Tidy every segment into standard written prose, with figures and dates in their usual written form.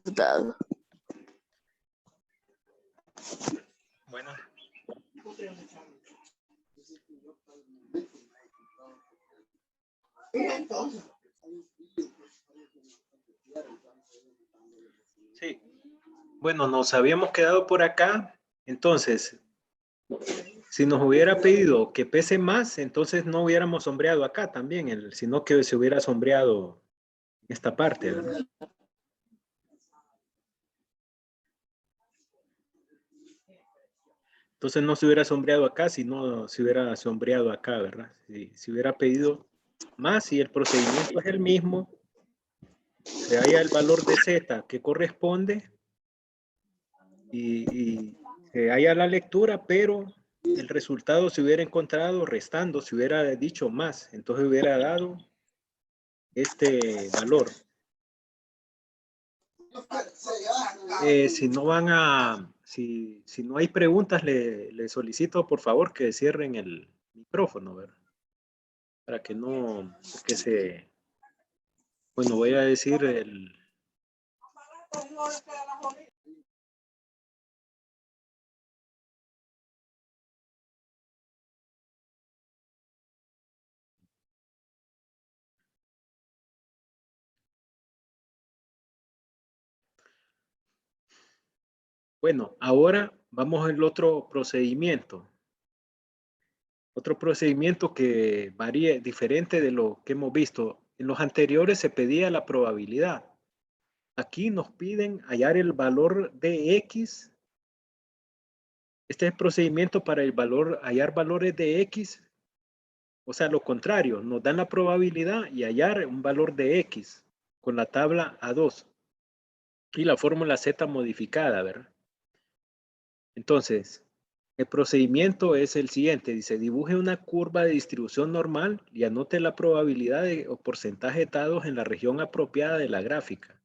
dado. Bueno. Sí. Bueno, nos habíamos quedado por acá. Entonces, si nos hubiera pedido que pese más, entonces no hubiéramos sombreado acá también, sino que se hubiera sombreado esta parte, ¿verdad? Entonces no se hubiera sombreado acá, sino se hubiera sombreado acá, ¿verdad? Si hubiera pedido más y el procedimiento es el mismo, se halla el valor de Z que corresponde y se halla la lectura, pero el resultado se hubiera encontrado restando, se hubiera dicho más, entonces hubiera dado este valor. Si no hay preguntas, le solicito por favor que cierren el micrófono, ¿verdad? Para que no, bueno, voy a decir bueno, ahora vamos al otro procedimiento. Otro procedimiento que varía, diferente de lo que hemos visto. En los anteriores se pedía la probabilidad. Aquí nos piden hallar el valor de X. Este es el procedimiento para hallar valores de X. O sea, lo contrario, nos dan la probabilidad y hallar un valor de X con la tabla A2 y la fórmula Z modificada, ¿verdad? Entonces, el procedimiento es el siguiente. Dice, dibuje una curva de distribución normal y anote la probabilidad o porcentaje de dados en la región apropiada de la gráfica.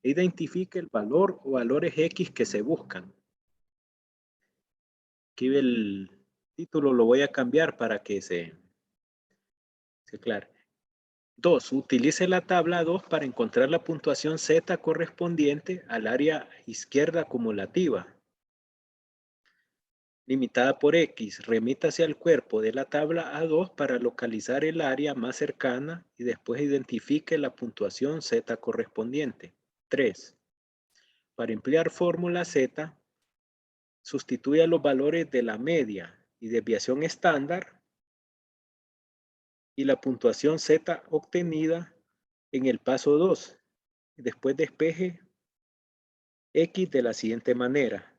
E identifique el valor o valores X que se buscan. Aquí el título lo voy a cambiar para que se aclare. 2. Utilice la tabla 2 para encontrar la puntuación Z correspondiente al área izquierda acumulativa. Limitada por X, remítase al cuerpo de la tabla A2 para localizar el área más cercana y después identifique la puntuación Z correspondiente. 3. Para emplear fórmula Z, sustituya los valores de la media y desviación estándar y la puntuación Z obtenida en el paso 2. Después despeje X de la siguiente manera.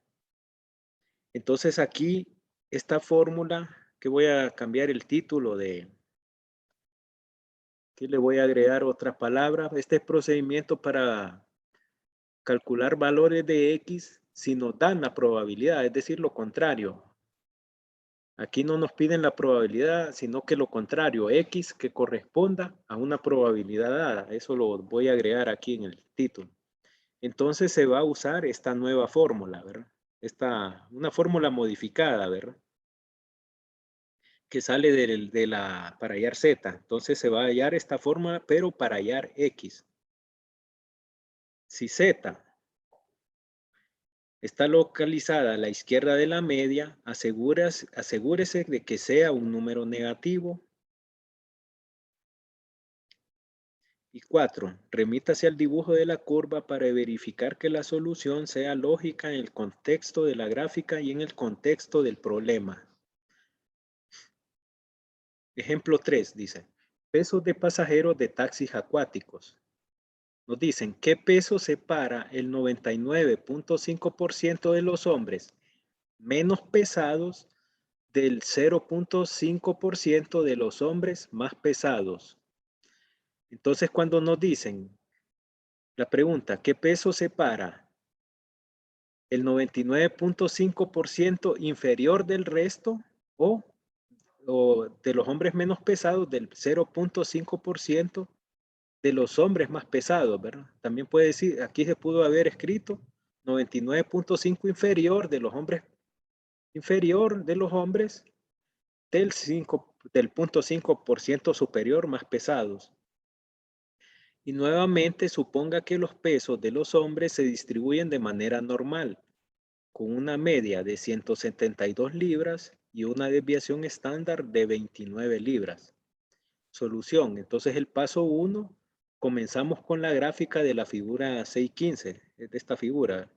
Entonces aquí, esta fórmula, que voy a cambiar el título de... Aquí le voy a agregar otras palabras. Este procedimiento para calcular valores de X si nos dan la probabilidad, es decir, lo contrario. Aquí no nos piden la probabilidad, sino que lo contrario, X que corresponda a una probabilidad dada. Eso lo voy a agregar aquí en el título. Entonces se va a usar esta nueva fórmula, ¿verdad? Una fórmula modificada, ¿verdad? Que sale para hallar Z. Entonces se va a hallar esta fórmula, pero para hallar X. Si Z está localizada a la izquierda de la media, asegúrese de que sea un número negativo. Y 4. Remítase al dibujo de la curva para verificar que la solución sea lógica en el contexto de la gráfica y en el contexto del problema. Ejemplo 3 dice, pesos de pasajeros de taxis acuáticos. Nos dicen, ¿qué peso separa el 99.5% de los hombres menos pesados del 0.5% de los hombres más pesados? Entonces, cuando nos dicen la pregunta, ¿qué peso separa el 99.5% inferior del resto o de los hombres menos pesados del 0.5% de los hombres más pesados, ¿verdad? También puede decir, aquí se pudo haber escrito 99.5 inferior de los hombres del 0.5% superior más pesados. Y nuevamente suponga que los pesos de los hombres se distribuyen de manera normal, con una media de 172 libras y una desviación estándar de 29 libras. Solución. Entonces el paso 1, comenzamos con la gráfica de la figura 615, de esta figura.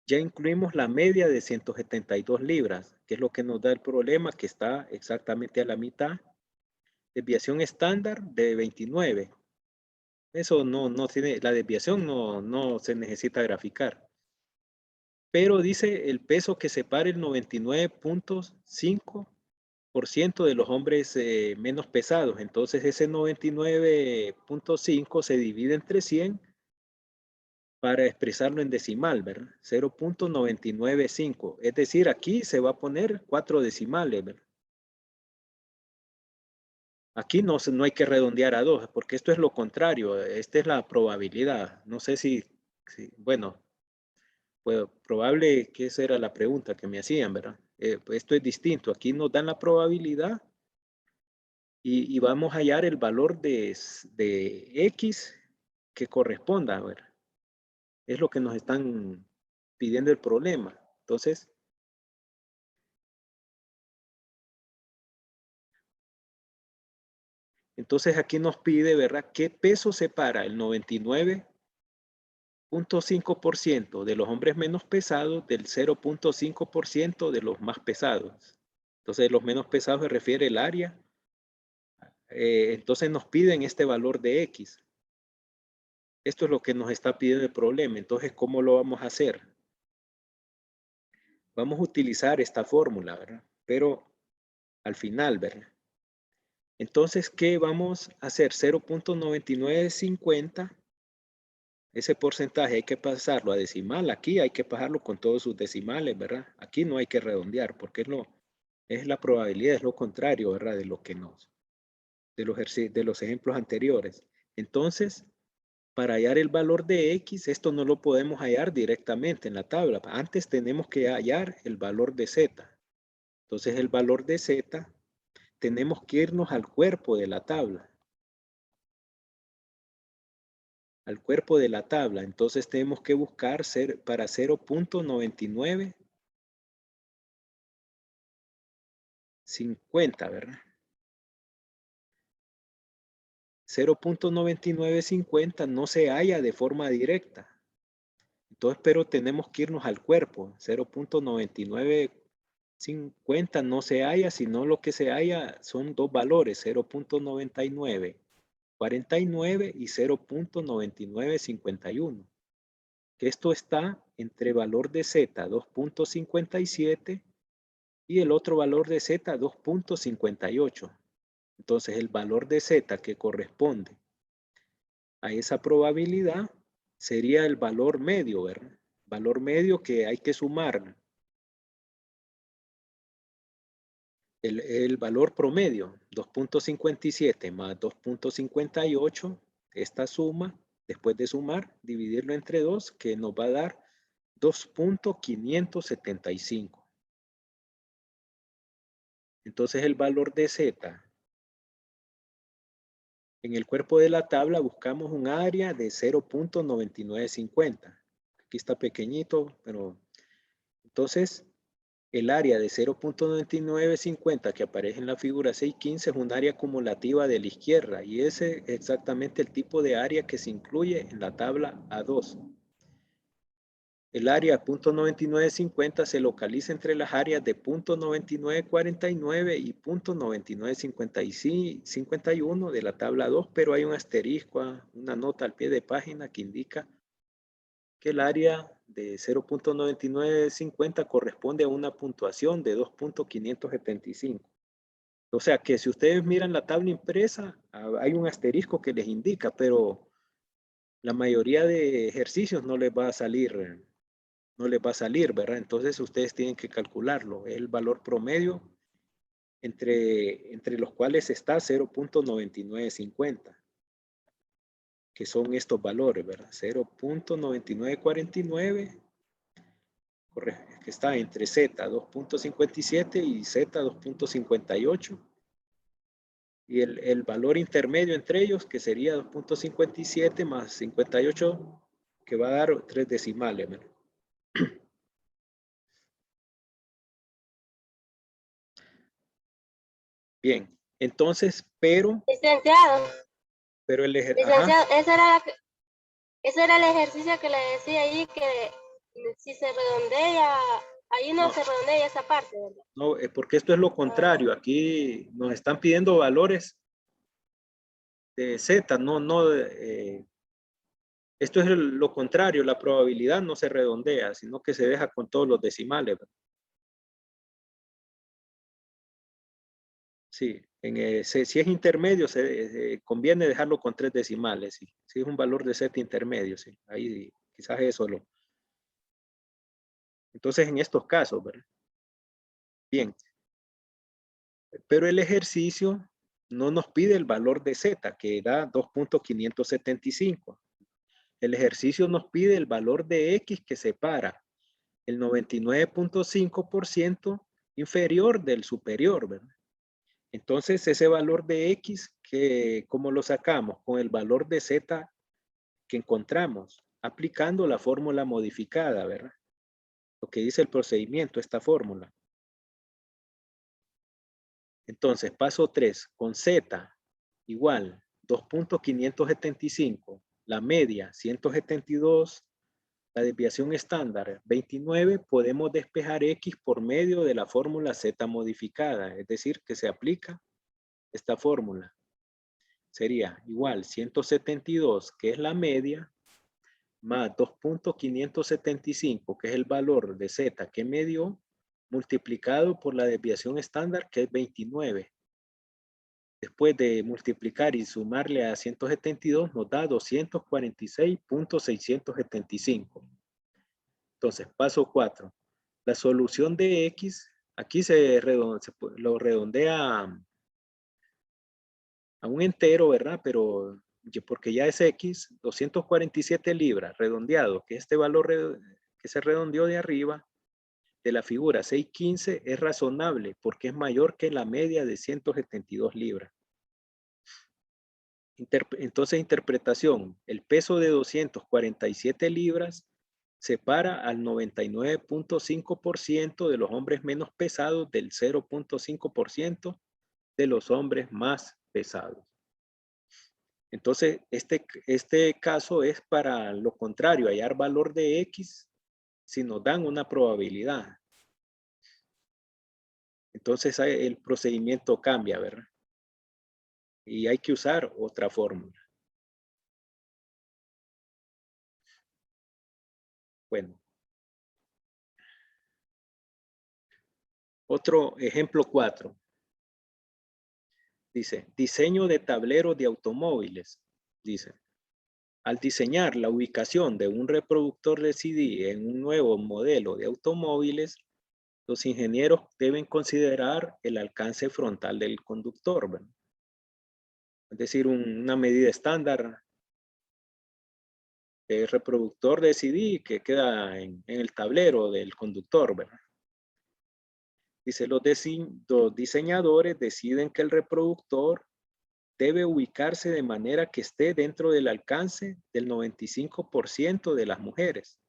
Ya incluimos la media de 172 libras, que es lo que nos da el problema, que está exactamente a la mitad. Desviación estándar de 29. Eso no tiene, la desviación no se necesita graficar. Pero dice el peso que separa el 99.5% de los hombres menos pesados. Entonces ese 99.5 se divide entre 100 para expresarlo en decimal, ¿verdad? 0.995. Es decir, aquí se va a poner 4 decimales, ¿verdad? Aquí no hay que redondear a 2, porque esto es lo contrario. Esta es la probabilidad. No sé si bueno, pues probable que esa era la pregunta que me hacían, ¿verdad? Pues esto es distinto. Aquí nos dan la probabilidad y vamos a hallar el valor de X que corresponda, ¿verdad? Es lo que nos están pidiendo el problema. Entonces aquí nos pide, ¿verdad? ¿Qué peso separa el 99.5% de los hombres menos pesados del 0.5% de los más pesados? Entonces los menos pesados se refiere al área. Entonces nos piden este valor de X. Esto es lo que nos está pidiendo el problema. Entonces, ¿cómo lo vamos a hacer? Vamos a utilizar esta fórmula, ¿verdad? Pero al final, ¿verdad? Entonces, ¿qué vamos a hacer? 0.9950. Ese porcentaje hay que pasarlo a decimal. Aquí hay que pasarlo con todos sus decimales, ¿verdad? Aquí no hay que redondear porque es la probabilidad, es lo contrario, ¿verdad? De lo que de los ejemplos anteriores. Entonces, para hallar el valor de X, esto no lo podemos hallar directamente en la tabla. Antes tenemos que hallar el valor de Z. Entonces, el valor de Z, tenemos que irnos al cuerpo de la tabla. Al cuerpo de la tabla. Entonces, tenemos que buscar para 0.9950, ¿verdad? 0.9950 no se halla de forma directa. Entonces, pero tenemos que irnos al cuerpo. 0.9950 no se halla, sino lo que se halla son dos valores, 0.9949 y 0.9951. Que esto está entre valor de Z 2.57 y el otro valor de Z 2.58. Entonces, el valor de Z que corresponde a esa probabilidad sería el valor medio, ¿verdad? Valor medio que hay que sumar el valor promedio, 2.57 más 2.58, esta suma, después de sumar, dividirlo entre 2, que nos va a dar 2.575. Entonces el valor de Z, en el cuerpo de la tabla buscamos un área de 0.9950. Aquí está pequeñito, pero entonces el área de 0.9950 que aparece en la figura 615 es un área acumulativa de la izquierda y ese es exactamente el tipo de área que se incluye en la tabla A2. El área .9950 se localiza entre las áreas de .9949 y .9951 de la tabla 2, pero hay un asterisco, una nota al pie de página que indica que el área de 0.9950 corresponde a una puntuación de 2.575. O sea que si ustedes miran la tabla impresa, hay un asterisco que les indica, pero la mayoría de ejercicios no les va a salir, ¿verdad? Entonces ustedes tienen que calcularlo. El valor promedio entre los cuales está 0.9950. Que son estos valores, ¿verdad? 0.9949, que está entre Z 2.57 y Z 2.58. Y el valor intermedio entre ellos, que sería 2.57 más 58, que va a dar 3 decimales. ¿Verdad? Bien, entonces, Licenciado, el licenciado, ese era el ejercicio que le decía ahí, que si se redondea, ahí no se redondea esa parte, ¿verdad? No, porque esto es lo contrario. Aquí nos están pidiendo valores de Z, esto es lo contrario, la probabilidad no se redondea, sino que se deja con todos los decimales. ¿Verdad? Sí, si es intermedio, conviene dejarlo con 3 decimales. Sí. Si es un valor de Z intermedio, sí. Ahí quizás eso lo. Entonces, en estos casos, ¿verdad? Bien. Pero el ejercicio no nos pide el valor de Z, que da 2.575. El ejercicio nos pide el valor de X que separa el 99.5% inferior del superior, ¿verdad? Entonces, ese valor de X, ¿cómo lo sacamos? Con el valor de Z que encontramos, aplicando la fórmula modificada, ¿verdad? Lo que dice el procedimiento, esta fórmula. Entonces, paso 3, con Z igual 2.575, la media 172, la desviación estándar 29, podemos despejar X por medio de la fórmula Z modificada, es decir, que se aplica esta fórmula. Sería igual 172, que es la media, más 2.575, que es el valor de Z que me dio, multiplicado por la desviación estándar, que es 29. Después de multiplicar y sumarle a 172, nos da 246.675. Entonces, paso 4. La solución de X, aquí lo redondea a un entero, ¿verdad? Pero porque ya es X, 247 libras redondeado, que este valor que se redondeó de arriba de la figura 615 es razonable porque es mayor que la media de 172 libras. Entonces, interpretación, el peso de 247 libras separa al 99.5% de los hombres menos pesados del 0.5% de los hombres más pesados. Entonces, este caso es para lo contrario, hallar valor de X si nos dan una probabilidad. Entonces, el procedimiento cambia, ¿verdad? Y hay que usar otra fórmula. Bueno. Otro ejemplo 4. Dice, diseño de tableros de automóviles. Dice, al diseñar la ubicación de un reproductor de CD en un nuevo modelo de automóviles, los ingenieros deben considerar el alcance frontal del conductor, ¿verdad? Es decir, una medida estándar de reproductor de CD que queda en el tablero del conductor, ¿verdad? Dice, los diseñadores deciden que el reproductor debe ubicarse de manera que esté dentro del alcance del 95% de las mujeres.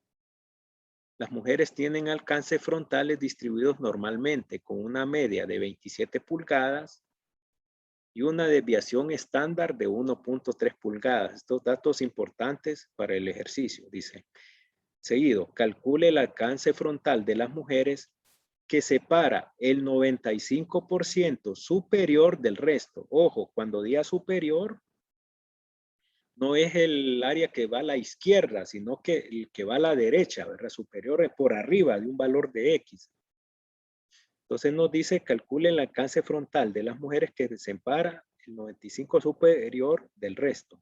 Las mujeres tienen alcances frontales distribuidos normalmente con una media de 27 pulgadas y una desviación estándar de 1.3 pulgadas. Estos datos importantes para el ejercicio, dice. Seguido, calcule el alcance frontal de las mujeres que separa el 95% superior del resto. Ojo, cuando diga superior, no es el área que va a la izquierda, sino que el que va a la derecha, ¿verdad? Superior es por arriba de un valor de X. Entonces nos dice, calcule el alcance frontal de las mujeres que separa el 95 superior del resto.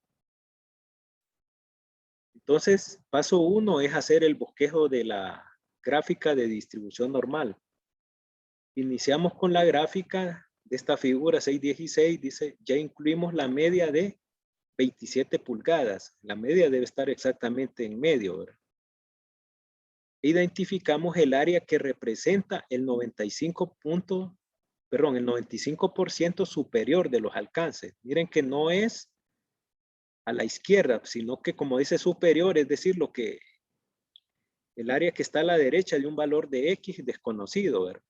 Entonces, paso 1 es hacer el bosquejo de la gráfica de distribución normal. Iniciamos con la gráfica de esta figura 616, dice, ya incluimos la media de 27 pulgadas. La media debe estar exactamente en medio, ¿verdad? Identificamos el área que representa el 95% perdón, el 95% superior de los alcances. Miren que no es a la izquierda, sino que como dice superior, es decir, lo que el área que está a la derecha de un valor de X desconocido, ¿verdad?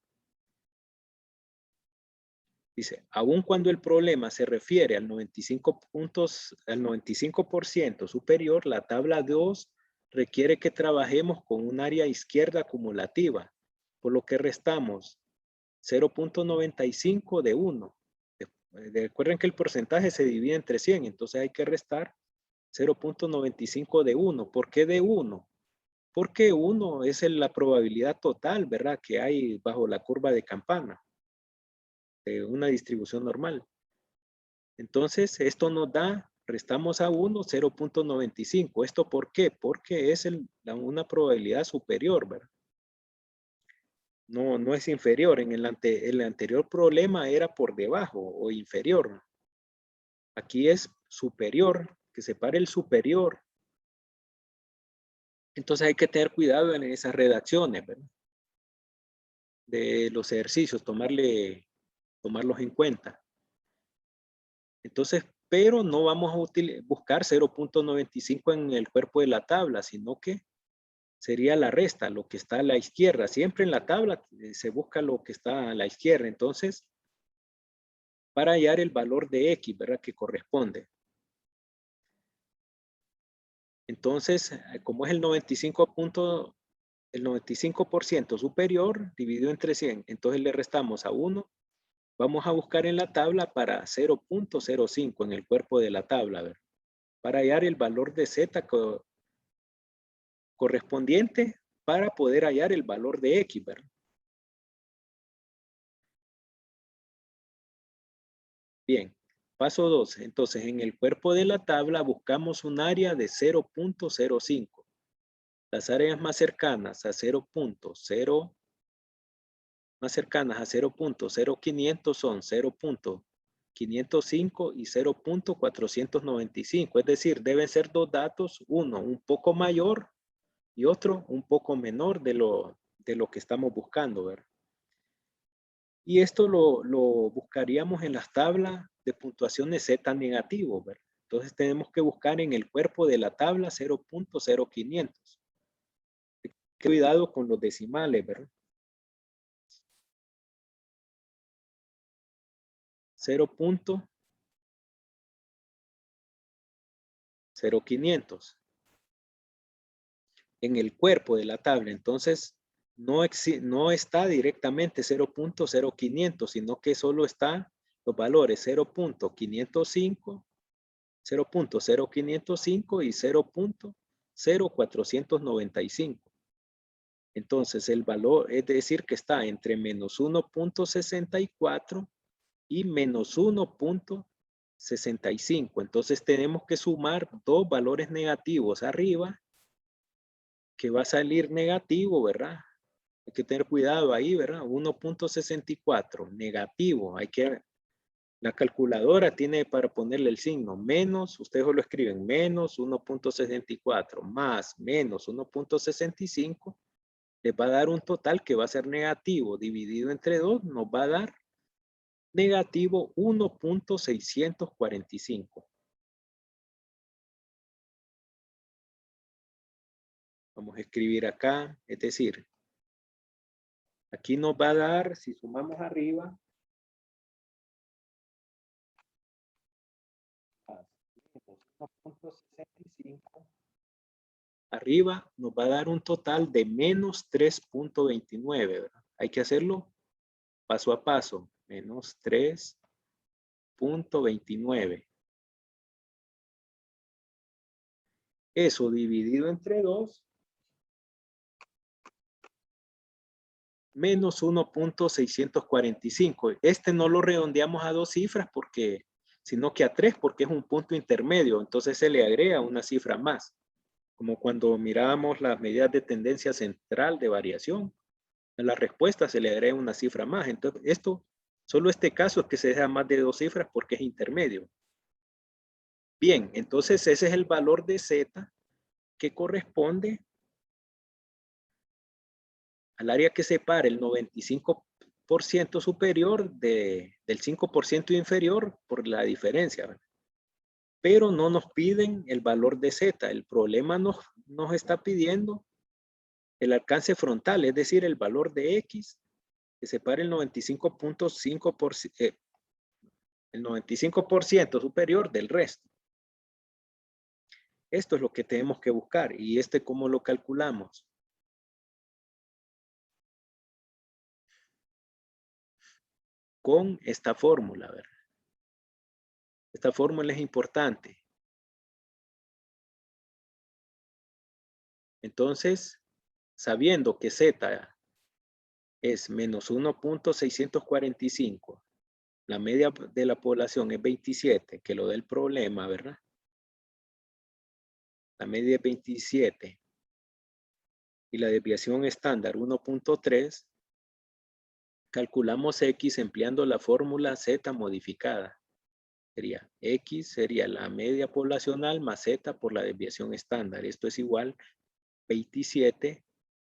Dice, aun cuando el problema se refiere al 95% superior, la tabla 2 requiere que trabajemos con un área izquierda acumulativa, por lo que restamos 0.95 de 1. Recuerden que el porcentaje se divide entre 100, entonces hay que restar 0.95 de 1. ¿Por qué de 1? Porque 1 es la probabilidad total, ¿verdad? Que hay bajo la curva de campana de una distribución normal. Entonces, esto nos da, restamos a 1, 0.95. ¿Esto por qué? Porque es una probabilidad superior, ¿verdad? No es inferior. En el anterior problema era por debajo o inferior. Aquí es superior, que separe el superior. Entonces hay que tener cuidado en esas redacciones, ¿verdad? De los ejercicios, tomarlos en cuenta. Entonces, pero no vamos a buscar 0.95 en el cuerpo de la tabla, sino que sería la resta, lo que está a la izquierda. Siempre en la tabla se busca lo que está a la izquierda. Entonces, para hallar el valor de X, ¿verdad? Que corresponde. Entonces, como es el 95% superior, dividido entre 100, entonces le restamos a 1. Vamos a buscar en la tabla para 0.05 en el cuerpo de la tabla, ¿verdad? Para hallar el valor de Z correspondiente para poder hallar el valor de X, ¿verdad? Bien, paso 2. Entonces, en el cuerpo de la tabla buscamos un área de 0.05. Las áreas más cercanas a 0.0, más cercanas a 0.0500 son 0.505 y 0.495. Es decir, deben ser dos datos, uno un poco mayor y otro un poco menor de lo que estamos buscando, ¿verdad? Y esto lo buscaríamos en las tablas de puntuaciones Z negativo, ¿verdad? Entonces tenemos que buscar en el cuerpo de la tabla 0.0500. Cuidado con los decimales, ¿verdad? 0.0500 en el cuerpo de la tabla. Entonces no está directamente 0.0500, sino que solo está los valores 0.505, 0.0505 y 0.0495. Entonces el valor es decir que está entre menos 1.64 y menos 1.65. Entonces tenemos que sumar dos valores negativos arriba, que va a salir negativo, ¿verdad? Hay que tener cuidado ahí, ¿verdad? 1.64 negativo. La calculadora tiene para ponerle el signo menos, ustedes lo escriben menos 1.64 más menos 1.65, les va a dar un total que va a ser negativo dividido entre 2, nos va a dar negativo 1.645. Vamos a escribir acá, es decir, aquí nos va a dar, si sumamos arriba, arriba nos va a dar un total de menos 3.29, ¿verdad? Hay que hacerlo paso a paso, menos 3.29. Eso dividido entre 2, menos 1.645. Este no lo redondeamos a dos cifras sino que a 3 porque es un punto intermedio. Entonces se le agrega una cifra más. Como cuando mirábamos las medidas de tendencia central de variación. A la respuesta se le agrega una cifra más. Entonces solo este caso es que se deja más de dos cifras porque es intermedio. Bien, entonces ese es el valor de Z que corresponde al área que separa el 95% 5% superior del 5% inferior por la diferencia, ¿verdad? Pero no nos piden el valor de Z. El problema nos está pidiendo el alcance frontal, es decir, el valor de X que separa el 95.5%, el 95% superior del resto. Esto es lo que tenemos que buscar. ¿Y cómo lo calculamos? Con esta fórmula, ¿verdad? Esta fórmula es importante. Entonces, sabiendo que Z es menos 1.645, la media de la población es 27, que lo da el problema, ¿verdad? La media es 27 y la desviación estándar 1.3, calculamos X empleando la fórmula Z modificada. Sería X sería la media poblacional más Z por la desviación estándar. Esto es igual 27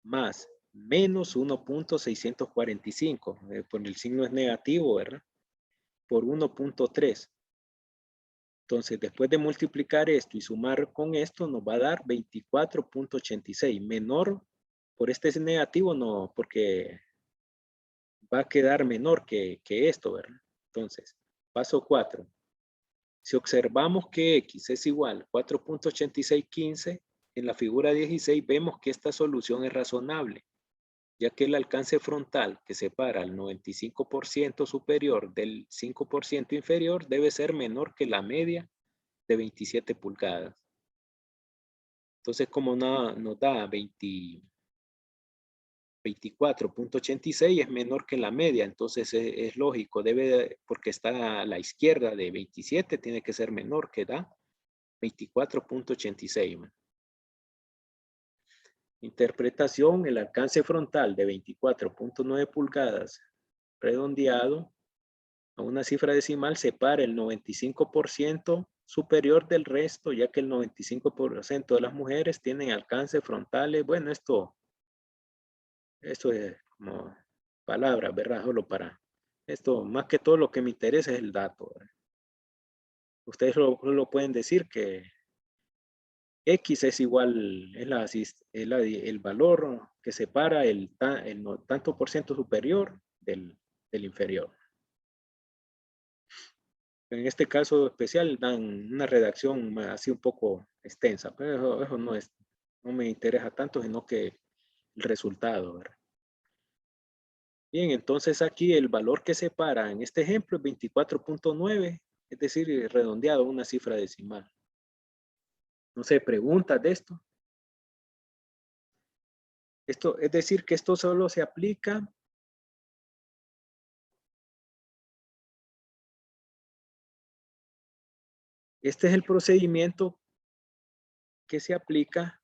más menos 1.645. Por el signo es negativo, ¿verdad? Por 1.3. Entonces, después de multiplicar esto y sumar con esto, nos va a dar 24.86. Menor, por este es negativo, no, porque va a quedar menor que esto, ¿verdad? Entonces, paso 4. Si observamos que X es igual a 4.8615, en la figura 16 vemos que esta solución es razonable, ya que el alcance frontal que separa el 95% superior del 5% inferior debe ser menor que la media de 27 pulgadas. Entonces, como nos da 24.86 es menor que la media, entonces es lógico, porque está a la izquierda de 27, tiene que ser menor que da 24.86. Interpretación, el alcance frontal de 24.9 pulgadas redondeado a una cifra decimal separa el 95% superior del resto, ya que el 95% de las mujeres tienen alcances frontales. Bueno, esto es como palabras, ¿verdad? Solo para esto, más que todo lo que me interesa es el dato, ¿verdad? Ustedes lo pueden decir que X es igual, el valor que separa el tanto por ciento superior del inferior. En este caso especial dan una redacción así un poco extensa, pero eso no me interesa tanto, sino que el resultado, ¿verdad? Bien, entonces aquí el valor que separa en este ejemplo es 24.9, es decir, redondeado una cifra decimal. No sé, preguntas de esto. Esto es decir que esto solo se aplica este es el procedimiento que se aplica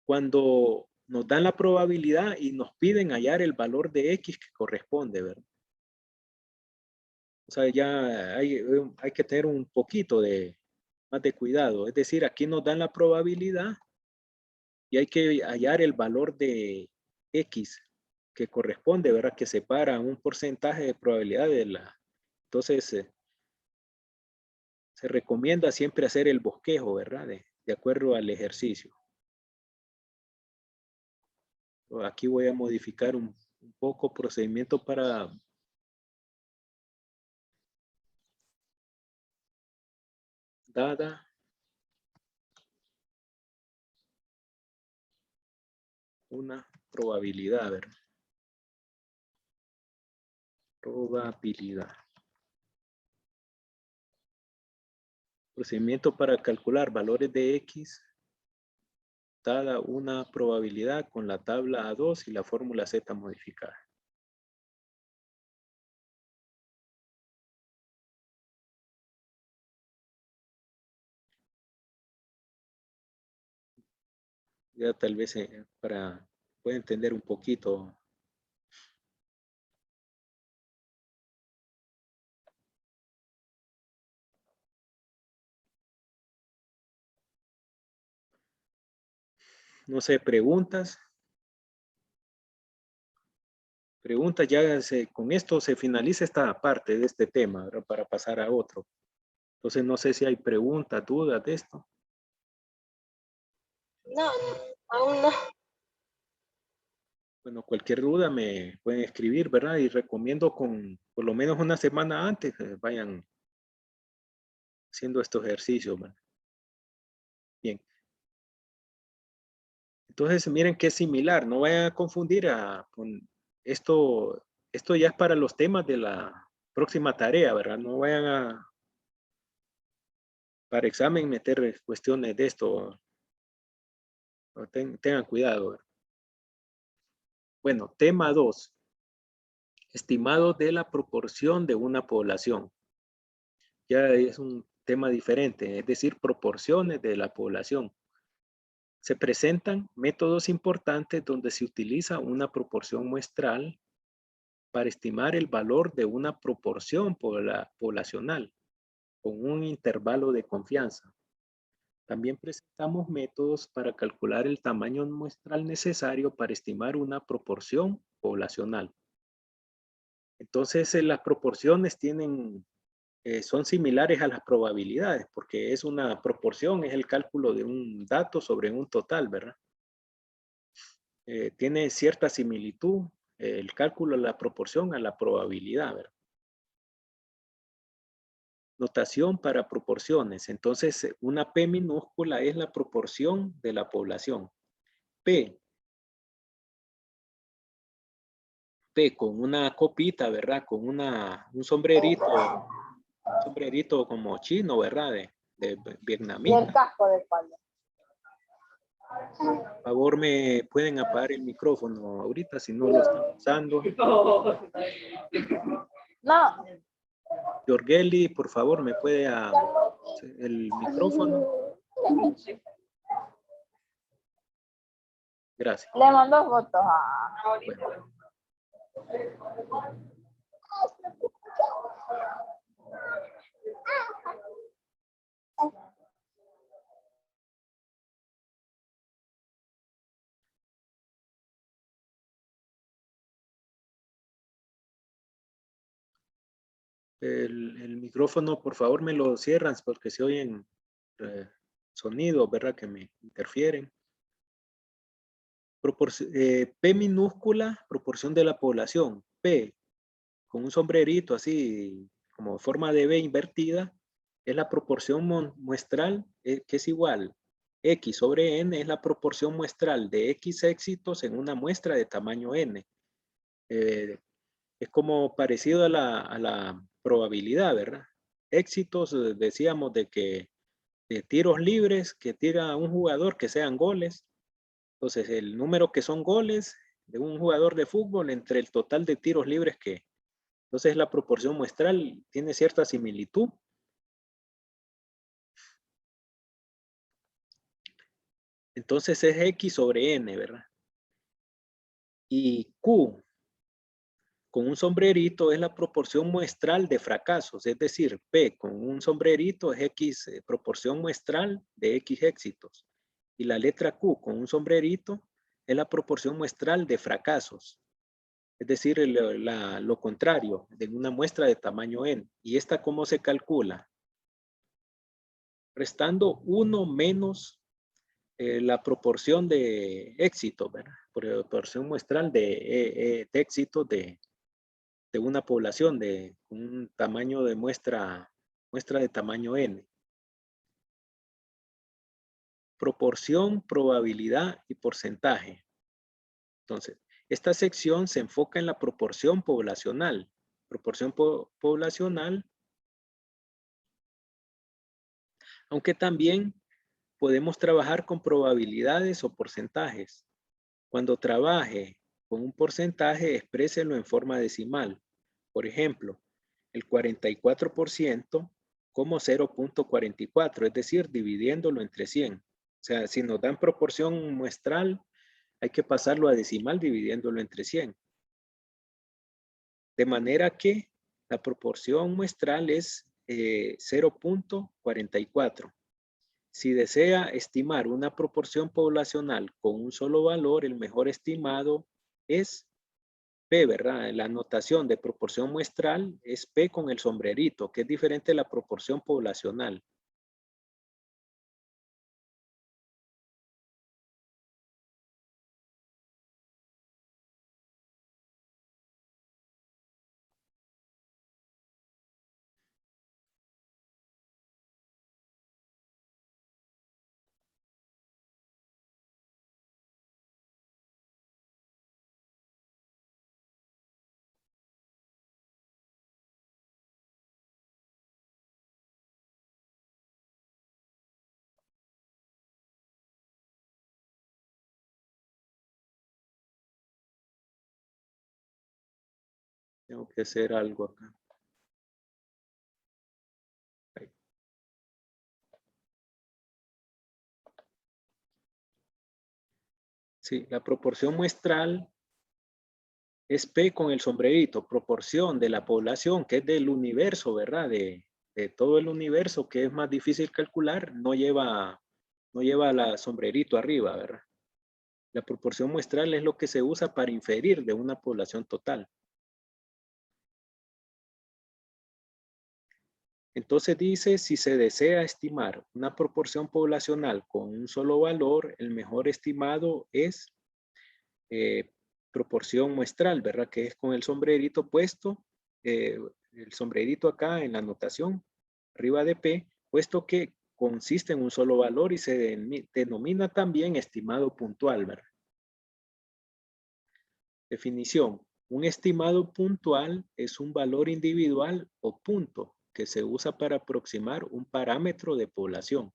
cuando nos dan la probabilidad y nos piden hallar el valor de X que corresponde, ¿verdad? O sea, ya hay que tener un poquito más de cuidado. Es decir, aquí nos dan la probabilidad y hay que hallar el valor de X que corresponde, ¿verdad? Que separa un porcentaje de probabilidad de la... Entonces, se recomienda siempre hacer el bosquejo, ¿verdad? De acuerdo al ejercicio. Aquí voy a modificar un poco procedimiento para dada una probabilidad, ¿verdad? Probabilidad. Procedimiento para calcular valores de X dada una probabilidad con la tabla A2 y la fórmula Z modificada. Ya tal vez para poder entender un poquito. No sé, preguntas. Preguntas, con esto se finaliza esta parte de este tema, ¿verdad? Para pasar a otro. Entonces no sé si hay preguntas, dudas de esto. No, aún no. Bueno, cualquier duda me pueden escribir, ¿verdad? Y recomiendo con por lo menos una semana antes que vayan haciendo estos ejercicios, ¿verdad? Bien. Entonces, miren que es similar. No vayan a confundir con esto. Esto ya es para los temas de la próxima tarea, ¿verdad? No vayan para examen meter cuestiones de esto. Tengan cuidado, ¿verdad? Bueno, tema 2. Estimado de la proporción de una población. Ya es un tema diferente, es decir, proporciones de la población. Se presentan métodos importantes donde se utiliza una proporción muestral para estimar el valor de una proporción poblacional con un intervalo de confianza. También presentamos métodos para calcular el tamaño muestral necesario para estimar una proporción poblacional. Entonces, las proporciones son similares a las probabilidades, porque es una proporción, es el cálculo de un dato sobre un total, ¿verdad? Tiene cierta similitud el cálculo de la proporción a la probabilidad, ¿verdad? Notación para proporciones. Entonces, una P minúscula es la proporción de la población. P con una copita, ¿verdad? Con un sombrerito como chino, ¿verdad? De vietnamita. Y el casco de espalda. Por favor, me pueden apagar el micrófono ahorita si no lo están usando. No. Yorgeli, por favor, me puede el micrófono. Gracias. Le mando fotos a... Bueno. El micrófono, por favor, me lo cierran porque se oyen sonidos, ¿verdad? Que me interfieren. P minúscula, proporción de la población. P, con un sombrerito así, como forma de B invertida, es la proporción muestral, que es igual. X sobre N es la proporción muestral de X éxitos en una muestra de tamaño N. Es como parecido a la probabilidad, ¿verdad? Éxitos, decíamos de que de tiros libres que tira un jugador que sean goles. Entonces, el número que son goles de un jugador de fútbol entre el total de tiros libres que... Entonces, la proporción muestral tiene cierta similitud. Entonces, es X sobre N, ¿verdad? Y Q, con un sombrerito, es la proporción muestral de fracasos. Es decir, P con un sombrerito es X, proporción muestral de X éxitos. Y la letra Q con un sombrerito es la proporción muestral de fracasos. Es decir, lo contrario, de una muestra de tamaño N. ¿Y esta cómo se calcula? Restando 1 menos la proporción de éxito, ¿verdad? Proporción muestral de éxito de una población de un tamaño de muestra de tamaño N. Proporción, probabilidad y porcentaje. Entonces, esta sección se enfoca en la proporción poblacional. Proporción poblacional, aunque también podemos trabajar con probabilidades o porcentajes. Cuando trabaje con un porcentaje, expréselo en forma decimal. Por ejemplo, el 44% como 0.44, es decir, dividiéndolo entre 100. O sea, si nos dan proporción muestral, hay que pasarlo a decimal dividiéndolo entre 100. De manera que la proporción muestral es 0.44. Si desea estimar una proporción poblacional con un solo valor, el mejor estimado es P, ¿verdad? La notación de proporción muestral es P con el sombrerito, que es diferente de la proporción poblacional. Tengo que hacer algo acá. Ahí. Sí, la proporción muestral es P con el sombrerito, proporción de la población, que es del universo, ¿verdad? De todo el universo, que es más difícil calcular, no lleva la sombrerito arriba, ¿verdad? La proporción muestral es lo que se usa para inferir de una población total. Entonces dice, si se desea estimar una proporción poblacional con un solo valor, el mejor estimado es proporción muestral, ¿verdad? Que es con el sombrerito puesto, el sombrerito acá en la anotación, arriba de P, puesto que consiste en un solo valor y se denomina también estimado puntual, ¿verdad? Definición. Un estimado puntual es un valor individual o punto que se usa para aproximar un parámetro de población.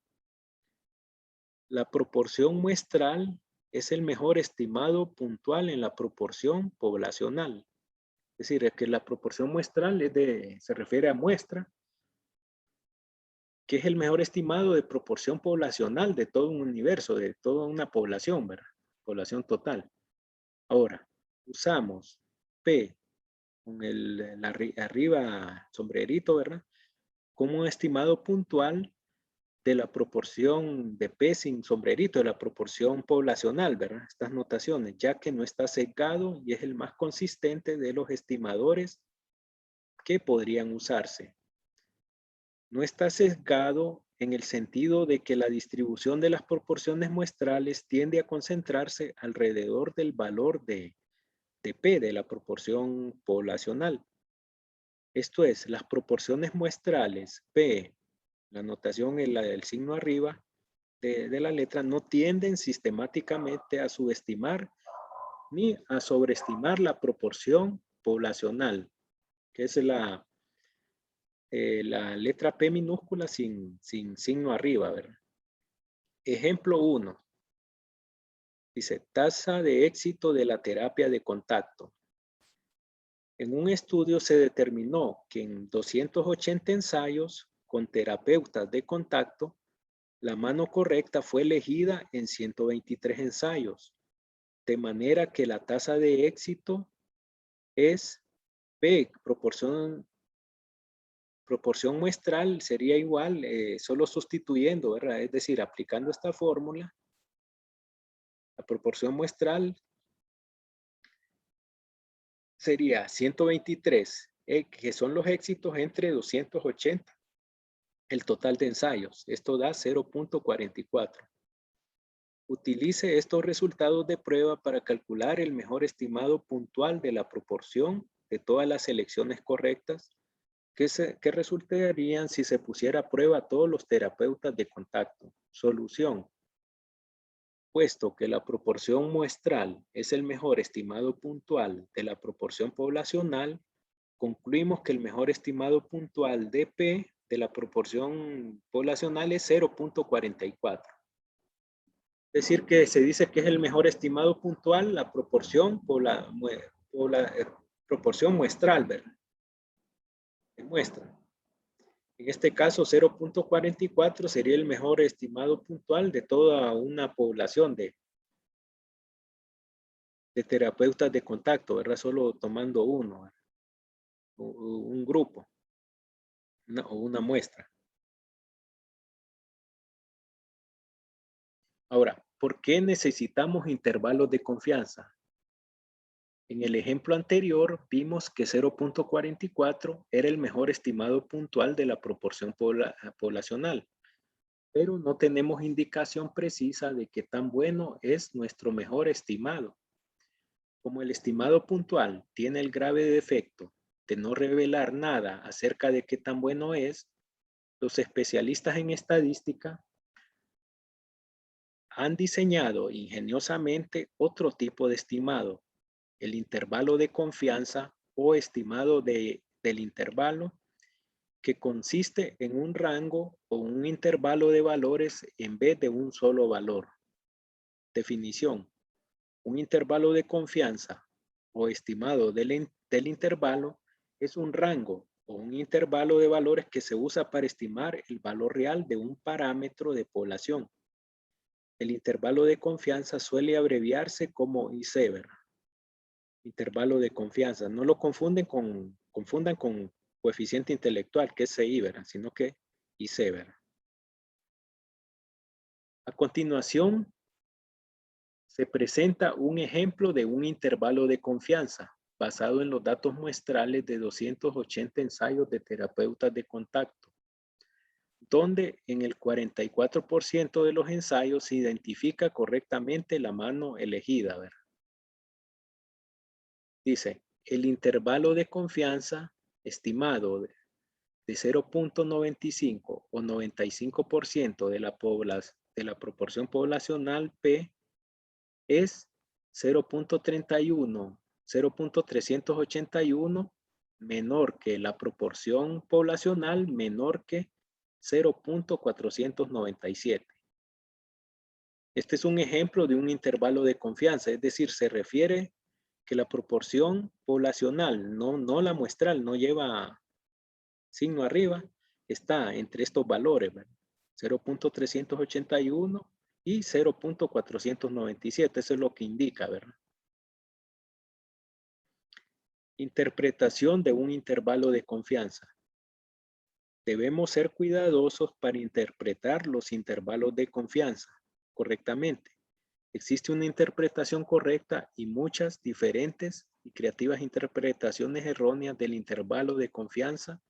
La proporción muestral es el mejor estimado puntual en la proporción poblacional. Es decir, es que la proporción muestral se refiere a muestra, que es el mejor estimado de proporción poblacional de todo un universo, de toda una población, ¿verdad? Población total. Ahora, usamos P con arriba sombrerito, ¿verdad? Como un estimado puntual de la proporción de P sin sombrerito, de la proporción poblacional, ¿verdad? Estas notaciones, ya que no está sesgado y es el más consistente de los estimadores que podrían usarse. No está sesgado en el sentido de que la distribución de las proporciones muestrales tiende a concentrarse alrededor del valor de P, de la proporción poblacional. Esto es, las proporciones muestrales P, la notación es la del signo arriba de la letra, no tienden sistemáticamente a subestimar ni a sobreestimar la proporción poblacional, que es la letra P minúscula sin signo arriba, ¿verdad? Ejemplo 1. Dice, tasa de éxito de la terapia de contacto. En un estudio se determinó que en 280 ensayos con terapeutas de contacto, la mano correcta fue elegida en 123 ensayos, de manera que la tasa de éxito es P, proporción muestral sería igual, solo sustituyendo, ¿verdad? Es decir, aplicando esta fórmula, la proporción muestral sería 123, que son los éxitos entre 280, el total de ensayos. Esto da 0.44. Utilice estos resultados de prueba para calcular el mejor estimado puntual de la proporción de todas las selecciones correctas que resultarían si se pusiera a prueba a todos los terapeutas de contacto. Solución. Puesto que la proporción muestral es el mejor estimado puntual de la proporción poblacional, concluimos que el mejor estimado puntual de P de la proporción poblacional es 0.44. Es decir, que se dice que es el mejor estimado puntual la proporción proporción muestral, ¿verdad? De muestra. En este caso, 0.44 sería el mejor estimado puntual de toda una población de terapeutas de contacto, ¿verdad? Solo tomando uno, ¿verdad? Un grupo o una muestra. Ahora, ¿por qué necesitamos intervalos de confianza? En el ejemplo anterior vimos que 0.44 era el mejor estimado puntual de la proporción poblacional, pero no tenemos indicación precisa de qué tan bueno es nuestro mejor estimado. Como el estimado puntual tiene el grave defecto de no revelar nada acerca de qué tan bueno es, los especialistas en estadística han diseñado ingeniosamente otro tipo de estimado, el intervalo de confianza o estimado del intervalo, que consiste en un rango o un intervalo de valores en vez de un solo valor. Definición: un intervalo de confianza o estimado del intervalo es un rango o un intervalo de valores que se usa para estimar el valor real de un parámetro de población. El intervalo de confianza suele abreviarse como ICEVER. Intervalo de confianza. No lo confundan con coeficiente intelectual, que es CIVER, sino que ICEVER. A continuación, se presenta un ejemplo de un intervalo de confianza basado en los datos muestrales de 280 ensayos de terapeutas de contacto, donde en el 44% de los ensayos se identifica correctamente la mano elegida. Dice, el intervalo de confianza estimado de 0.95 o 95% de la proporción poblacional P es 0.381 menor que la proporción poblacional menor que 0.497. Este es un ejemplo de un intervalo de confianza, es decir, se refiere que la proporción poblacional, no la muestral, no lleva signo arriba, está entre estos valores, 0.381 y 0.497, eso es lo que indica, ¿verdad? Interpretación de un intervalo de confianza. Debemos ser cuidadosos para interpretar los intervalos de confianza correctamente. Existe una interpretación correcta y muchas diferentes y creativas interpretaciones erróneas del intervalo de confianza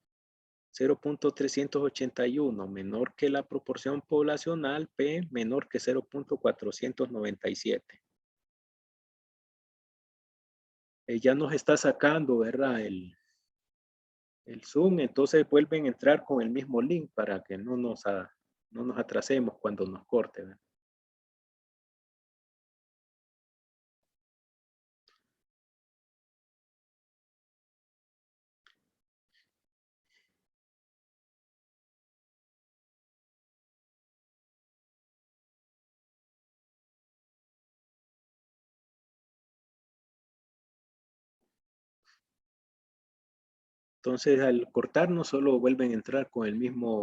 0.381 menor que la proporción poblacional P menor que 0.497. Ya nos está sacando, ¿verdad? El Zoom, entonces vuelven a entrar con el mismo link para que no nos atrasemos cuando nos corte, ¿verdad? Entonces, al cortarnos, solo vuelven a entrar con el mismo